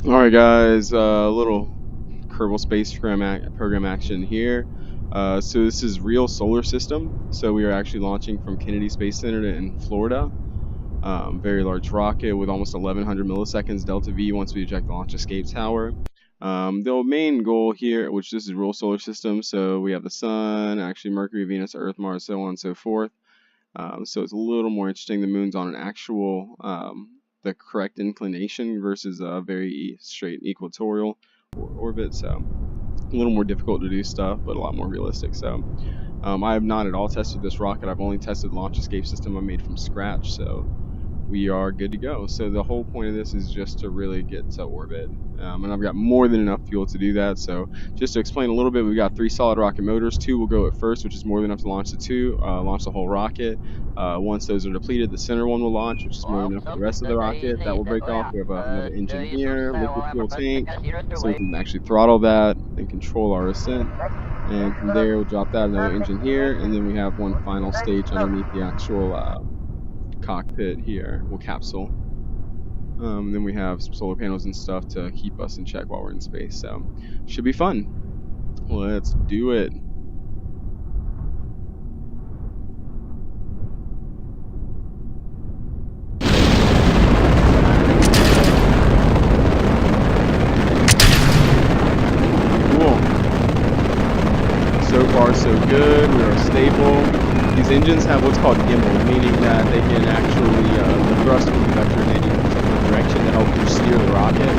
Alright guys, a little Kerbal space program action here. So this is real solar system. So we are actually launching from Kennedy Space Center in Florida. Very large rocket with almost 1100 milliseconds delta V once we eject the launch escape tower. The main goal here, which this is real solar system, so we have the sun, actually Mercury, Venus, Earth, Mars, so on and so forth. So it's a little more interesting. The moon's on an actual the correct inclination versus a very straight equatorial orbit, so a little more difficult to do stuff, but a lot more realistic. So I have not at all tested this rocket. I've only tested the launch escape system I made from scratch, so we are good to go. So the whole point of this is just to really get to orbit, and I've got more than enough fuel to do that. So just to explain a little bit, we've got 3 solid rocket motors. 2 will go at first, which is more than enough to launch launch the whole rocket. Once those are depleted, the center one will launch, which is more than enough for the rest of the rocket. That will break off. We have another engine here, liquid fuel tank, so we can actually throttle that and control our ascent. And from there, we'll drop that another engine here, and then we have one final stage underneath the actual cockpit here, well, capsule. Then we have some solar panels and stuff to keep us in check while we're in space, so should be fun. Let's do it. Cool. So far so good. We are stable. These engines have what's called gimbal, meaning that they can actually, the thrust can be vectored in any particular direction to help you steer the rocket.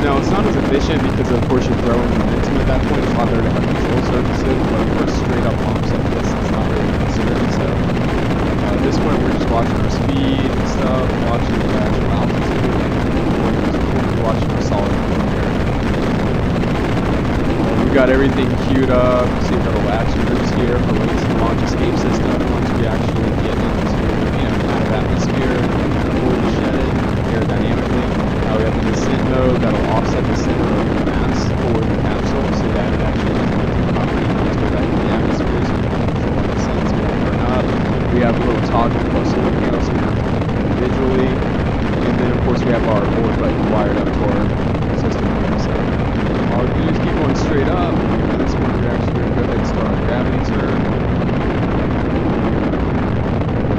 Now, it's not as efficient because, of course, you're throwing momentum at that point. It's a lot better to have control surfaces, but for a straight-up launch like this, it's not really considered. So, at this point, we're just watching our speed and stuff, watching the actual altitude, and, of course, watching our solid fuel here. We've got everything queued up. You see we've got a action groups here for releasing the launch escape system. Once we actually get into, out of atmosphere, board to shed it aerodynamically. We have the descent mode that'll offset the center of mass for the capsule so that it actually has momentum properties on its way back into the atmosphere, so we can control our descent so we don't burn up. We have a little toggle for our solar panels so we don't have to click them individually. And then, of course, we have our board button wired up to our system here. So all we do is keep going straight up. At this point, we're actually going to go ahead and start our gravity turn.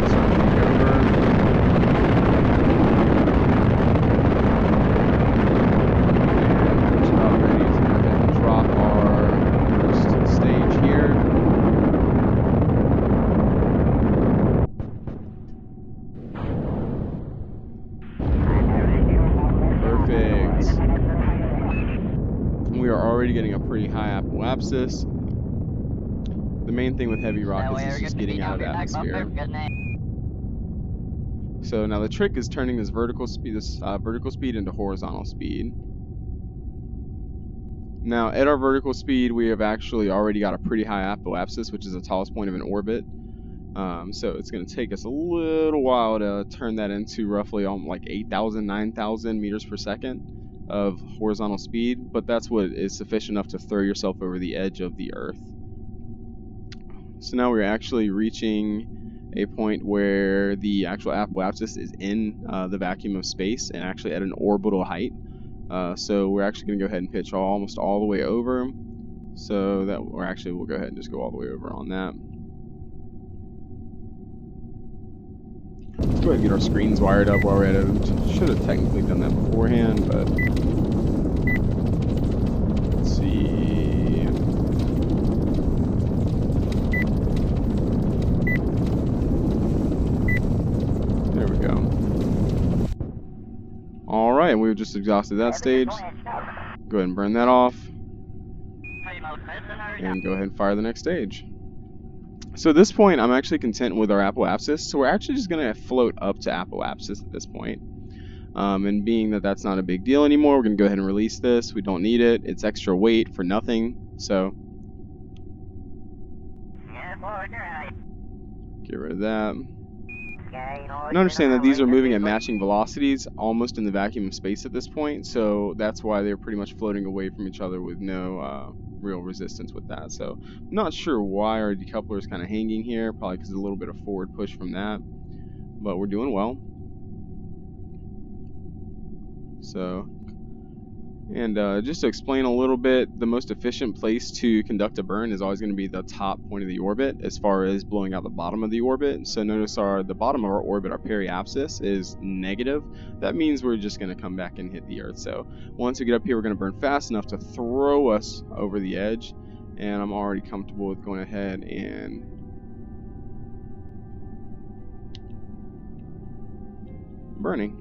Start moving over. And we're about ready to go ahead and drop our first stage here. Perfect. We are already getting a pretty high apoapsis. The main thing with heavy rockets is just getting out of the atmosphere. So now the trick is turning this vertical speed into horizontal speed. Now at our vertical speed, we have actually already got a pretty high apoapsis, which is the tallest point of an orbit. So it's going to take us a little while to turn that into roughly like 8,000, 9,000 meters per second of horizontal speed, but that's what is sufficient enough to throw yourself over the edge of the Earth. So now we're actually reaching a point where the actual apoapsis is in the vacuum of space and actually at an orbital height. So we're actually going to go ahead and pitch almost all the way over, so that we'll go ahead and just go all the way over on that. Let's go ahead and get our screens wired up while we're at it. Should have technically done that beforehand, but let's see. There we go. Alright, we've just exhausted that stage. Go ahead and burn that off. And go ahead and fire the next stage. So at this point, I'm actually content with our apoapsis. So we're actually just going to float up to apoapsis at this point. And being that that's not a big deal anymore, we're going to go ahead and release this. We don't need it. It's extra weight for nothing. So get rid of that. And understand that these are moving at matching velocities almost in the vacuum of space at this point. So that's why they're pretty much floating away from each other with no real resistance with that. So I'm not sure why our decoupler is kind of hanging here, probably because of a little bit of forward push from that, but we're doing well. So And just to explain a little bit, the most efficient place to conduct a burn is always going to be the top point of the orbit as far as blowing out the bottom of the orbit. So notice the bottom of our orbit, our periapsis, is negative. That means we're just going to come back and hit the Earth. So once we get up here, we're going to burn fast enough to throw us over the edge. And I'm already comfortable with going ahead and burning.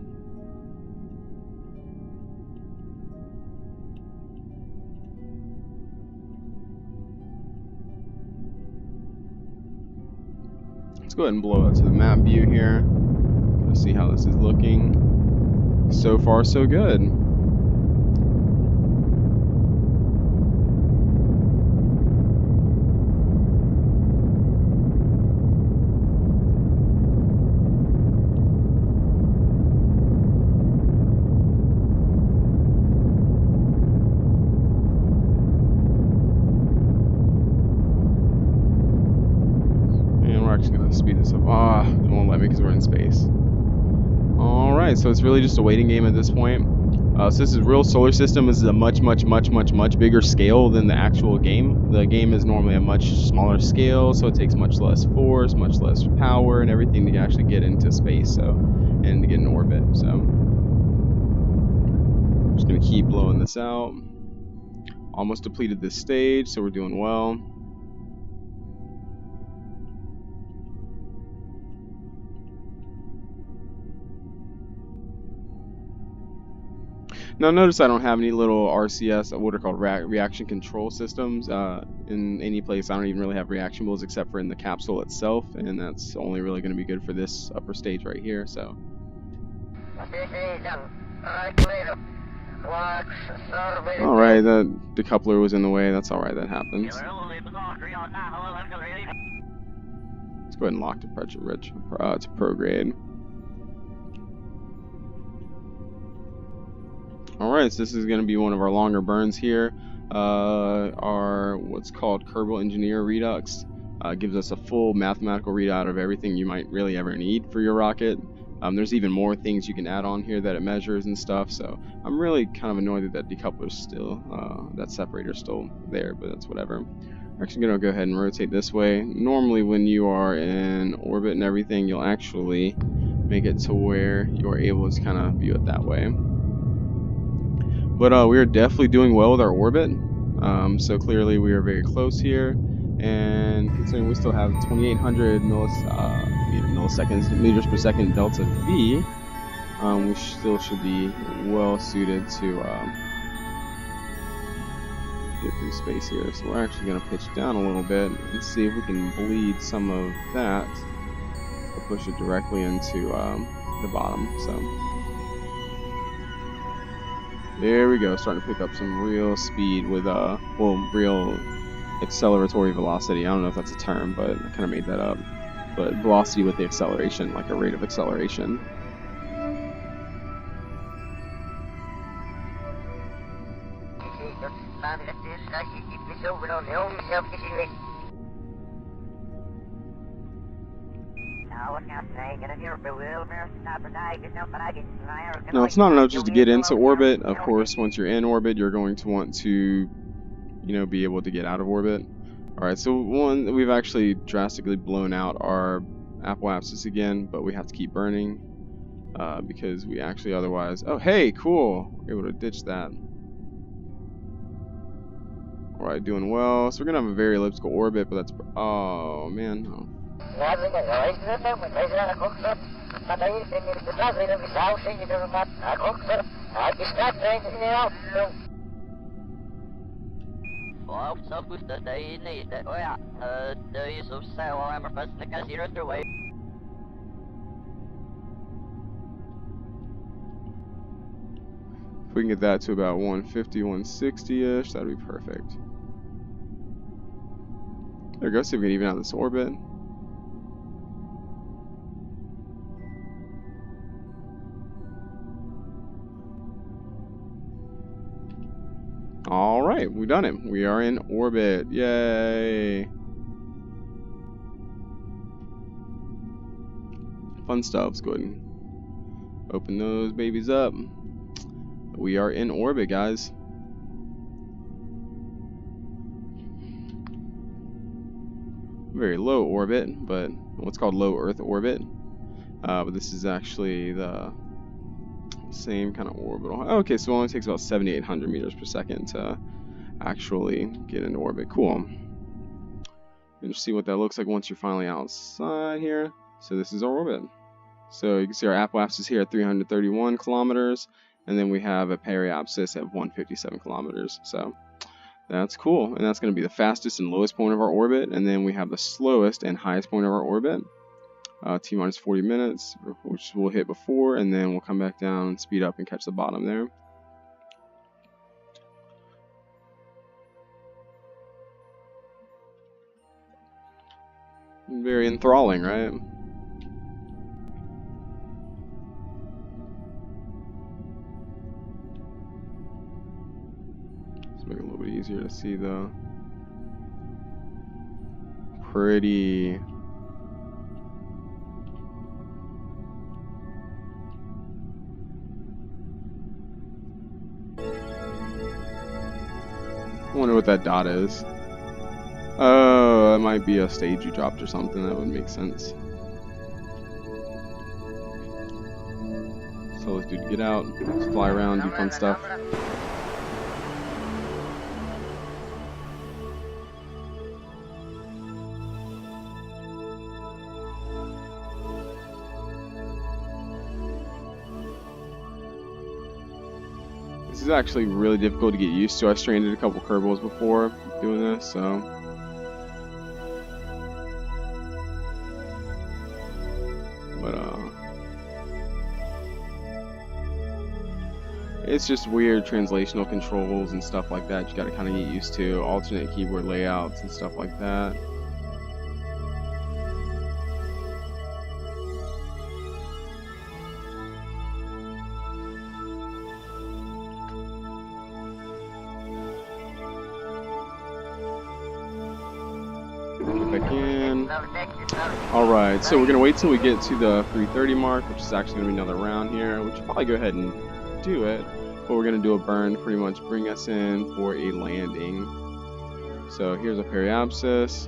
Let's go ahead and blow out to the map view here. Let's see how this is looking. So far, so good. And we're actually going to speed this up. It won't let me because we're in space. Alright, so it's really just a waiting game at this point. So this is real solar system. This is a much bigger scale than the actual game. The game is normally a much smaller scale, so it takes much less force, much less power, and everything to actually get into space, and to get in orbit. So just gonna keep blowing this out. Almost depleted this stage, so we're doing well. Now notice I don't have any little RCS, what are called reaction control systems in any place. I don't even really have reactionables except for in the capsule itself, and that's only really going to be good for this upper stage right here. So. Alright, the decoupler was in the way. That's alright, that happens. Let's go ahead and lock to prograde. Alright, so this is going to be one of our longer burns here. Our what's called Kerbal Engineer Redux gives us a full mathematical readout of everything you might really ever need for your rocket. There's even more things you can add on here that it measures and stuff, so I'm really kind of annoyed that decoupler's still, that separator's still there, but that's whatever. We're actually going to go ahead and rotate this way. Normally when you are in orbit and everything, you'll actually make it to where you're able to kind of view it that way. But we are definitely doing well with our orbit, so clearly we are very close here, and considering we still have 2,800 meters per second delta V, we still should be well suited to get through space here. So we're actually going to pitch down a little bit and see if we can bleed some of that or push it directly into the bottom. So. There we go, starting to pick up some real speed with, real acceleratory velocity. I don't know if that's a term, but I kind of made that up. But velocity with the acceleration, like a rate of acceleration. Now, it's not enough just to get into orbit. Of course, once you're in orbit, you're going to want to, be able to get out of orbit. Alright, so we've actually drastically blown out our apoapsis again, but we have to keep burning because we actually otherwise... Oh, hey, cool! We're able to ditch that. Alright, doing well. So we're going to have a very elliptical orbit, but that's... Oh, man. Oh. If we can get that to about 150, 160-ish, that'd be perfect. There we go, see if we can even out this orbit. Alright, we've done it. We are in orbit. Yay! Fun stuff. Let's go ahead and open those babies up. We are in orbit, guys. very low orbit, but what's called low Earth orbit. But this is actually the same kind of orbital. Okay, so it only takes about 7,800 meters per second to actually get into orbit. Cool. And just see what that looks like once you're finally outside here. So this is our orbit. So you can see our apoapsis here at 331 kilometers, and then we have a periapsis at 157 kilometers. So that's cool, and that's going to be the fastest and lowest point of our orbit, and then we have the slowest and highest point of our orbit. T minus 40 minutes, which we'll hit before, and then we'll come back down and speed up and catch the bottom there. Very enthralling, right? Let's make it a little bit easier to see the pretty. I wonder what that dot is. Oh, it might be a stage you dropped or something. That would make sense. So let's get out, let's fly around, do fun stuff. This is actually really difficult to get used to. I stranded a couple Kerbals before doing this, so. But, it's just weird translational controls and stuff like that. You gotta kind of get used to alternate keyboard layouts and stuff like that. Get back in. Alright, so we're going to wait till we get to the 330 mark, which is actually going to be another round here. We should probably go ahead and do it. But we're going to do a burn to pretty much bring us in for a landing. So here's a periapsis.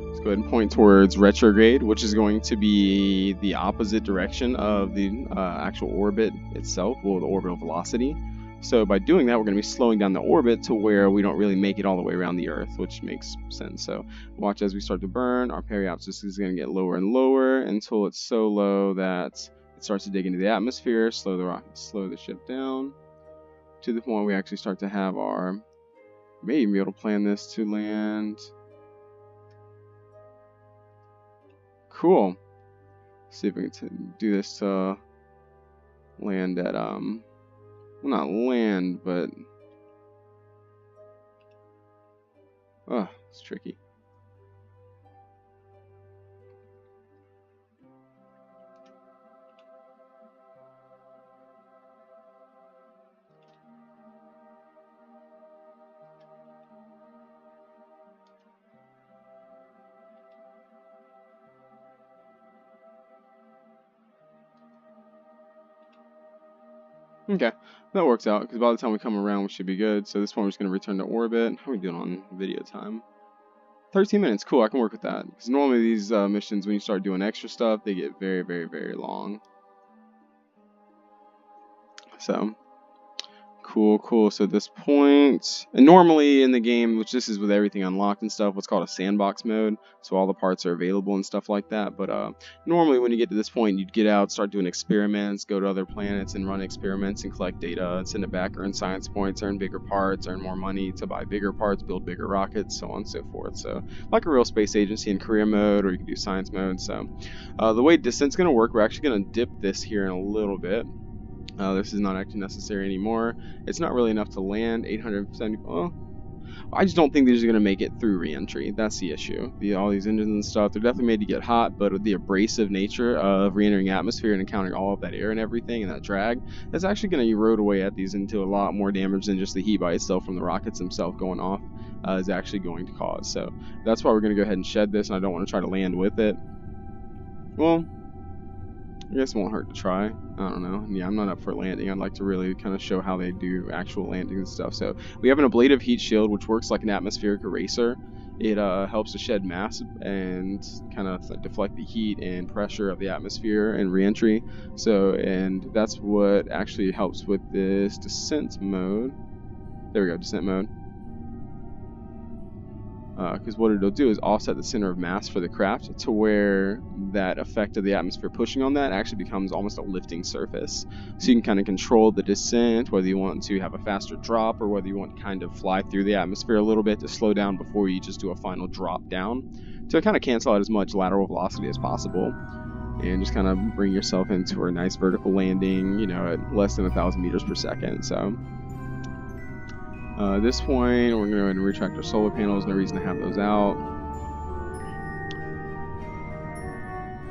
Let's go ahead and point towards retrograde, which is going to be the opposite direction of the actual orbit itself, or the orbital velocity. So by doing that, we're going to be slowing down the orbit to where we don't really make it all the way around the Earth, which makes sense. So watch as we start to burn. Our periapsis is going to get lower and lower until it's so low that it starts to dig into the atmosphere, slow the ship down to the point we actually start to have our, maybe be able to plan this to land. Cool. See if we can do this to land at well, not land, but oh, it's tricky. Okay, that works out, because by the time we come around, we should be good. So this point, we're just going to return to orbit. How are we doing on video time? 13 minutes. Cool, I can work with that. Because normally these missions, when you start doing extra stuff, they get very, very, very long. So, cool. So at this point, and normally in the game, which this is with everything unlocked and stuff, what's called a sandbox mode. So all the parts are available and stuff like that. But normally when you get to this point, you'd get out, start doing experiments, go to other planets and run experiments and collect data and send it back, earn science points, earn bigger parts, earn more money to buy bigger parts, build bigger rockets, so on and so forth. So like a real space agency in career mode, or you can do science mode. So the way descent's going to work, we're actually going to dip this here in a little bit. This is not actually necessary anymore. It's not really enough to land. 870. Oh, I just don't think these are going to make it through re-entry. That's the issue. All these engines and stuff, they're definitely made to get hot, but the abrasive nature of re-entering atmosphere and encountering all of that air and everything and that drag, that's actually going to erode away at these into a lot more damage than just the heat by itself from the rockets themselves going off is actually going to cause. So that's why we're going to go ahead and shed this, and I don't want to try to land with it. Well, I guess it won't hurt to try. I don't know. Yeah, I'm not up for landing. I'd like to really kind of show how they do actual landing and stuff. So we have an ablative heat shield, which works like an atmospheric eraser. It helps to shed mass and kind of deflect the heat and pressure of the atmosphere and reentry. So, and that's what actually helps with this descent mode. There we go, descent mode. Because what it'll do is offset the center of mass for the craft to where that effect of the atmosphere pushing on that actually becomes almost a lifting surface. So you can kind of control the descent, whether you want to have a faster drop or whether you want to kind of fly through the atmosphere a little bit to slow down before you just do a final drop down, to kind of cancel out as much lateral velocity as possible and just kind of bring yourself into a nice vertical landing, you know, at less than 1,000 meters per second. So at this point, we're going to go ahead and retract our solar panels. No reason to have those out.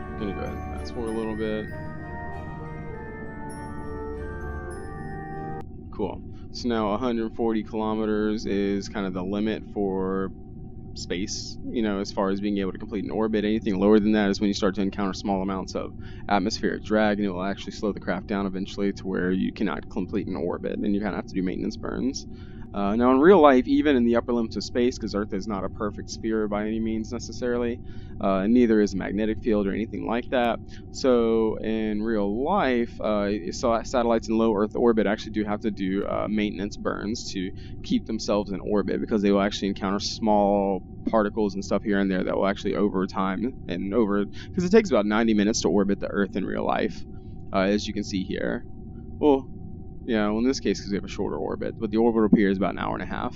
I'm going to go ahead and fast forward a little bit. Cool. So now 140 kilometers is kind of the limit for space, you know, as far as being able to complete an orbit. Anything lower than that is when you start to encounter small amounts of atmospheric drag, and it will actually slow the craft down eventually to where you cannot complete an orbit, and you kind of have to do maintenance burns. Now, in real life, even in the upper limits of space, because Earth is not a perfect sphere by any means necessarily, neither is a magnetic field or anything like that. So, in real life, satellites in low Earth orbit actually do have to do maintenance burns to keep themselves in orbit, because they will actually encounter small particles and stuff here and there that will actually over time and over, because it takes about 90 minutes to orbit the Earth in real life, as you can see here. Well, yeah, well in this case because we have a shorter orbit, but the orbital period is about an hour and a half.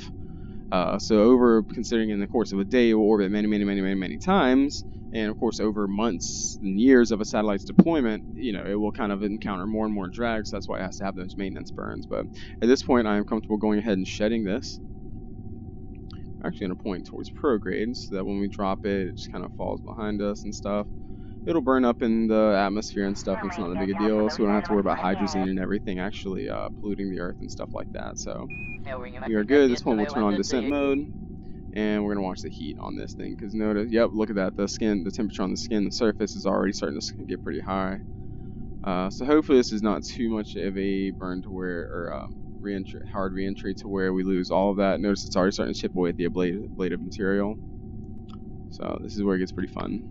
So over, considering in the course of a day, it will orbit many times, and of course over months and years of a satellite's deployment, you know, it will kind of encounter more and more drag, so that's why it has to have those maintenance burns. But at this point, I am comfortable going ahead and shedding this. I'm actually going to point towards prograde, so that when we drop it, it just kind of falls behind us and stuff. It'll burn up in the atmosphere and stuff. It's not a big a deal, so we don't have to worry about hydrazine and everything actually polluting the Earth and stuff like that. So we are good. At this point, we'll turn on descent mode, and we're gonna watch the heat on this thing. Because notice, yep, look at that. The temperature on the skin, the surface is already starting to get pretty high. So hopefully this is not too much of a burn to where, or hard reentry to where we lose all of that. Notice it's already starting to chip away at the ablative material. So this is where it gets pretty fun.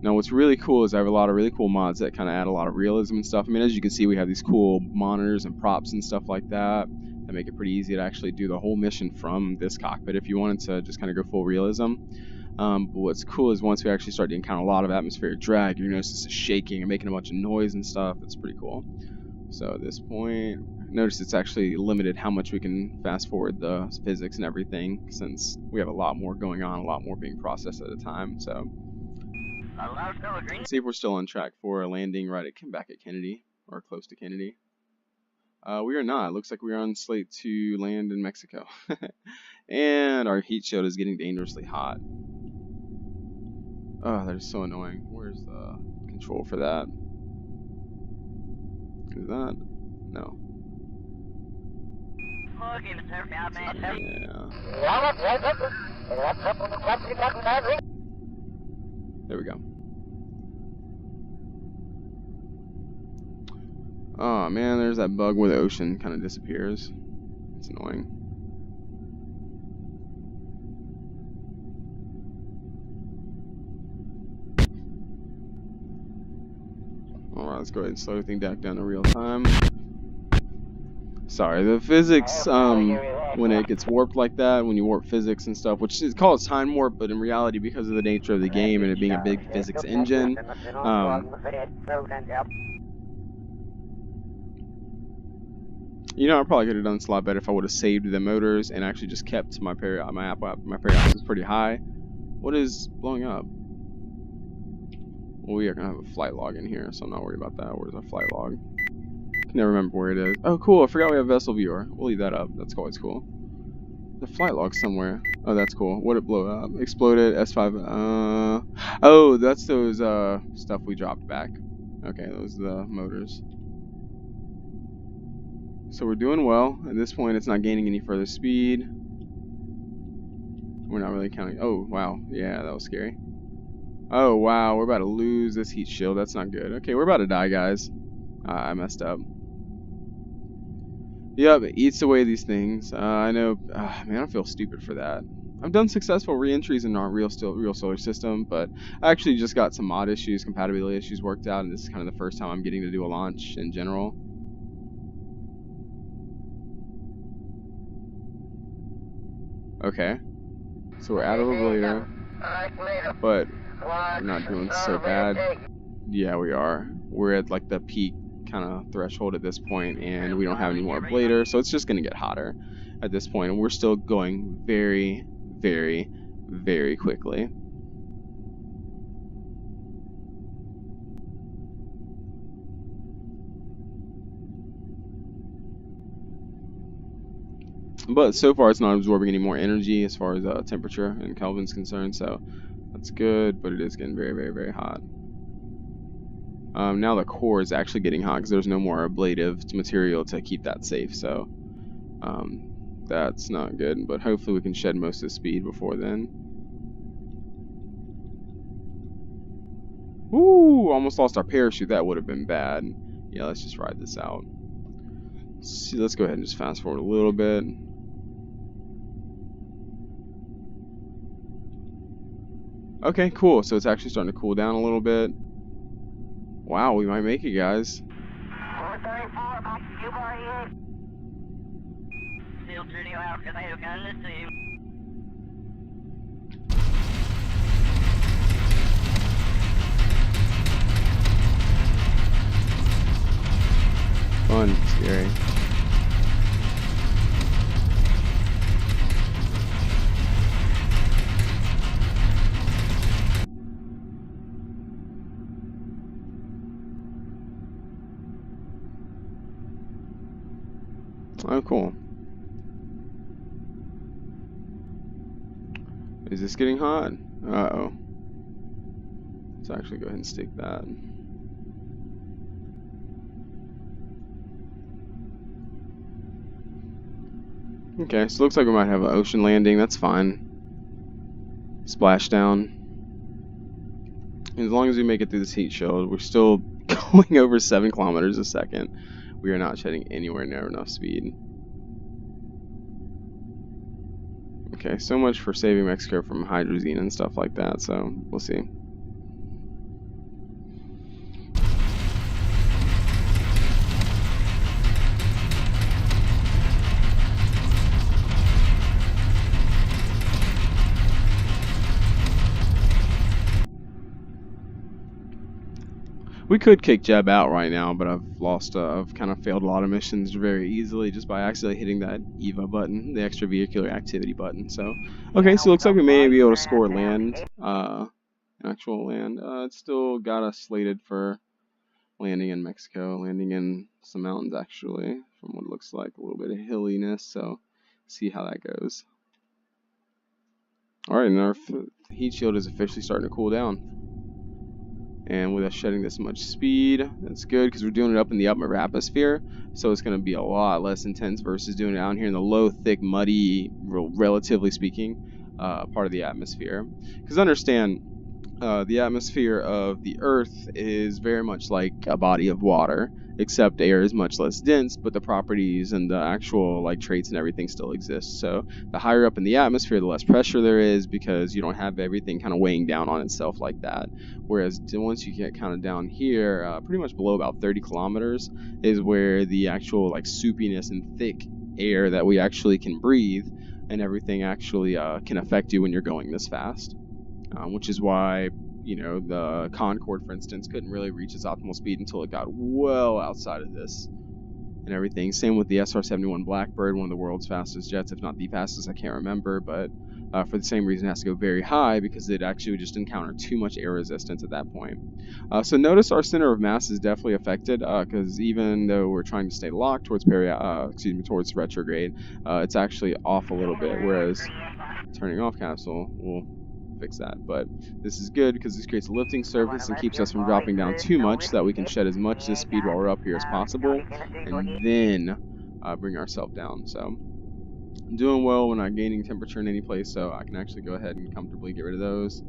Now what's really cool is I have a lot of really cool mods that kind of add a lot of realism and stuff. I mean, as you can see, we have these cool monitors and props and stuff like that that make it pretty easy to actually do the whole mission from this cockpit if you wanted to just kind of go full realism. But what's cool is once we actually start to encounter a lot of atmospheric drag, you notice this is shaking and making a bunch of noise and stuff. It's pretty cool. So at this point, notice it's actually limited how much we can fast forward the physics and everything, since we have a lot more going on, a lot more being processed at a time. So let's see if we're still on track for a landing back at Kennedy, or close to Kennedy. We are not. It looks like we are on slate to land in Mexico. And our heat shield is getting dangerously hot. Oh, that is so annoying. Where's the control for that? Is that? No. Yeah. There we go. Oh man, there's that bug where the ocean kind of disappears. It's annoying. Alright, let's go ahead and slow the thing down to real time. Sorry, the physics, when it gets warped like that, when you warp physics and stuff, which is called time warp, but in reality, because of the nature of the game and it being a big physics engine, you know, I probably could have done this a lot better if I would have saved the motors and actually just kept my periodic is pretty high. What is blowing up? Well, we are gonna have a flight log in here, so I'm not worried about that. Where's our flight log? I can never remember where it is. Oh, cool! I forgot we have vessel viewer. We'll leave that up. That's always cool. The flight log somewhere. Oh, that's cool. What did it blow up? Exploded. S5. Oh, that's those stuff we dropped back. Okay, those are the motors. So we're doing well. At this point, it's not gaining any further speed. We're not really counting. Oh, wow. Yeah, that was scary. Oh, wow. We're about to lose this heat shield. That's not good. Okay, we're about to die, guys. I messed up. Yep, it eats away these things. I know. Man, I feel stupid for that. I've done successful re-entries in our real solar system, but I actually just got some mod issues, compatibility issues worked out, and this is kind of the first time I'm getting to do a launch in general. Okay, so we're out of ablator, but we're not doing so bad. Yeah, we are. We're at like the peak kind of threshold at this point, and we don't have any more ablator, so it's just going to get hotter at this point, and we're still going very, very, very quickly. But so far it's not absorbing any more energy as far as temperature and Kelvin's concerned, so that's good, but it is getting very, very, very hot. Now the core is actually getting hot because there's no more ablative material to keep that safe, so that's not good, but hopefully we can shed most of the speed before then. Ooh, almost lost our parachute. That would have been bad. Yeah, let's just ride this out. Let's go ahead and just fast forward a little bit. Okay, cool. So it's actually starting to cool down a little bit. Wow, we might make it, guys. 434, back to Cuba, are you? Still pretty out because I don't got to see. Fun, scary. Oh, cool. Is this getting hot? Uh-oh. Let's actually go ahead and stick that. Okay, so it looks like we might have an ocean landing. That's fine. Splashdown. As long as we make it through this heat shield, we're still going over 7 kilometers a second. We are not shedding anywhere near enough speed. Okay, so much for saving Mexico from hydrazine and stuff like that, so we'll see. We could kick Jeb out right now, but I've kind of failed a lot of missions very easily just by accidentally hitting that EVA button, the extravehicular activity button. So, okay, so it looks like we may be able to score land, actual land. It's still got us slated for landing in Mexico, landing in some mountains actually, from what it looks like, a little bit of hilliness. So, see how that goes. All right, and our heat shield is officially starting to cool down. And with us shedding this much speed, that's good because we're doing it up in the upper atmosphere, so it's going to be a lot less intense versus doing it down here in the low, thick, muddy, relatively speaking, part of the atmosphere. Because understand, the atmosphere of the Earth is very much like a body of water, except air is much less dense, but the properties and the actual like traits and everything still exist. So the higher up in the atmosphere, the less pressure there is because you don't have everything kind of weighing down on itself like that. Whereas once you get kind of down here, pretty much below about 30 kilometers, is where the actual like soupiness and thick air that we actually can breathe and everything actually can affect you when you're going this fast. Which is why, you know, the Concorde, for instance, couldn't really reach its optimal speed until it got well outside of this and everything. Same with the SR-71 Blackbird, one of the world's fastest jets, if not the fastest, I can't remember, but for the same reason it has to go very high because it actually would just encounter too much air resistance at that point. So notice our center of mass is definitely affected because even though we're trying to stay locked towards towards retrograde, it's actually off a little bit, whereas turning off capsule will fix that. But this is good because this creates a lifting surface and keeps us from dropping down too much so that we can shed as much of this speed while we're up here as possible and then bring ourselves down. So I'm doing well. We're not gaining temperature in any place, so I can actually go ahead and comfortably get rid of those.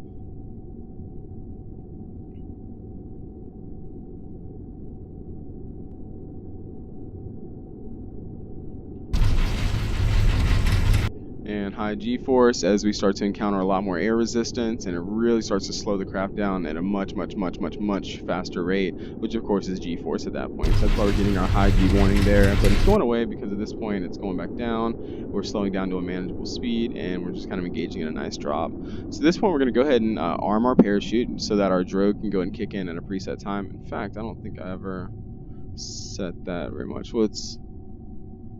And high G-force as we start to encounter a lot more air resistance, and it really starts to slow the craft down at a much faster rate, which of course is G-force at that point. So that's why we're getting our high G warning there, but it's going away because at this point it's going back down. We're slowing down to a manageable speed, and we're just kind of engaging in a nice drop. So at this point we're going to go ahead and arm our parachute so that our drogue can go and kick in at a preset time. In fact, I don't think I ever set that very much. Well, it's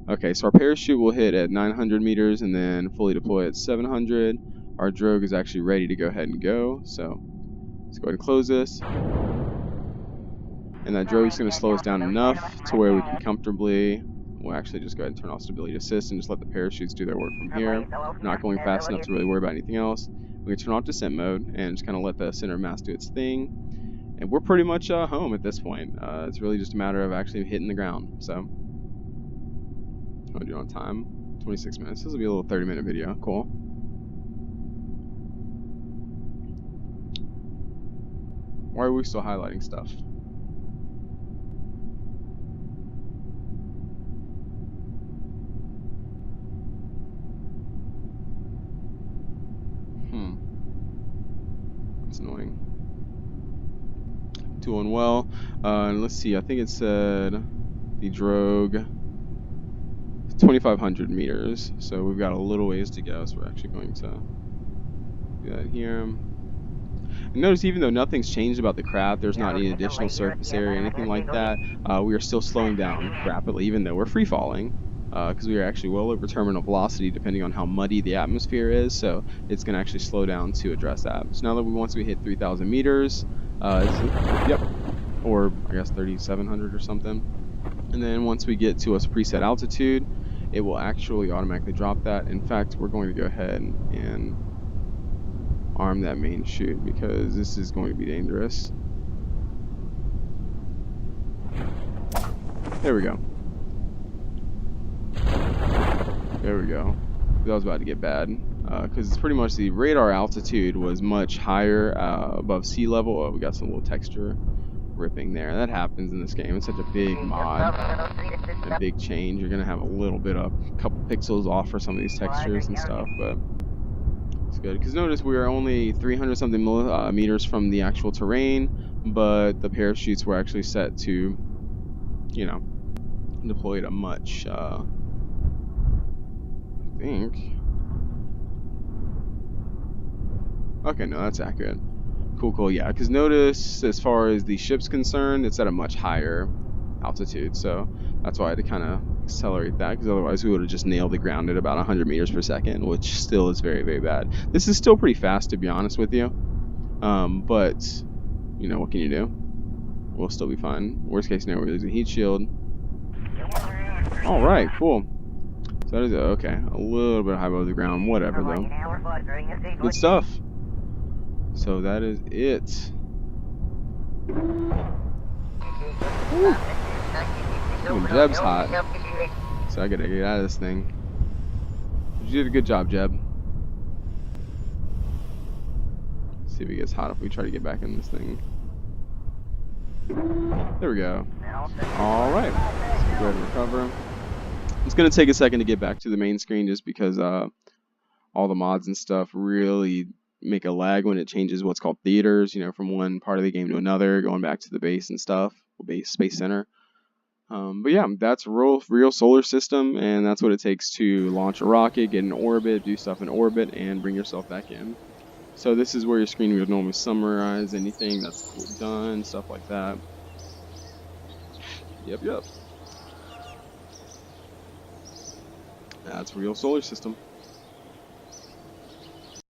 okay, so our parachute will hit at 900 meters and then fully deploy at 700. Our drogue is actually ready to go ahead and go, so let's go ahead and close this. And that drogue is going to slow us down enough to where we can comfortably, we'll actually just go ahead and turn off stability assist and just let the parachutes do their work from here. Not going fast enough to really worry about anything else. We can turn off descent mode and just kind of let the center of mass do its thing. And we're pretty much home at this point. It's really just a matter of actually hitting the ground, so. I'll do it on time. 26 minutes. This will be a little 30-minute video. Cool. Why are we still highlighting stuff? That's annoying. Doing well. And let's see. I think it said the drogue 2,500 meters. So we've got a little ways to go. So we're actually going to do that here. And notice even though nothing's changed about the craft, there's not any additional surface area, anything like that, we are still slowing down rapidly, even though we're free falling, because we are actually well over terminal velocity depending on how muddy the atmosphere is, so it's going to actually slow down to address that. So now that once we hit 3,000 meters, yep, or I guess 3,700 or something, and then once we get to a preset altitude, it will actually automatically drop that. In fact, we're going to go ahead and arm that main chute because this is going to be dangerous. There we go. There we go. That was about to get bad because it's pretty much the radar altitude was much higher above sea level. Oh, we got some little texture ripping there. That happens in this game. It's such a big mod, a big change. You're gonna have a little bit of a couple pixels off for some of these textures and stuff, but it's good because notice we are only 300 something meters from the actual terrain, but the parachutes were actually set to, you know, deploy at a much I think, okay, no, that's accurate. Cool, yeah, because notice as far as the ship's concerned, it's at a much higher altitude, so that's why I had to kind of accelerate that, because otherwise we would have just nailed the ground at about 100 meters per second, which still is very bad. This is still pretty fast, to be honest with you, but you know, what can you do? We'll still be fine. Worst case scenario, we lose a heat shield. All right, cool. So that is okay, a little bit high above the ground, whatever though. Good stuff. So that is it. Ooh, Jeb's hot. So I gotta get out of this thing. You did a good job, Jeb. Let's see if it gets hot if we try to get back in this thing. There we go. Alright. Let's go ahead and recover. It's gonna take a second to get back to the main screen just because all the mods and stuff really make a lag when it changes what's called theaters, you know, from one part of the game to another, going back to the base and stuff, base space center. But yeah, that's real solar system, and that's what it takes to launch a rocket, get in orbit, do stuff in orbit, and bring yourself back in. So this is where your screen would normally summarize anything that's done, stuff like that. Yep. That's real solar system.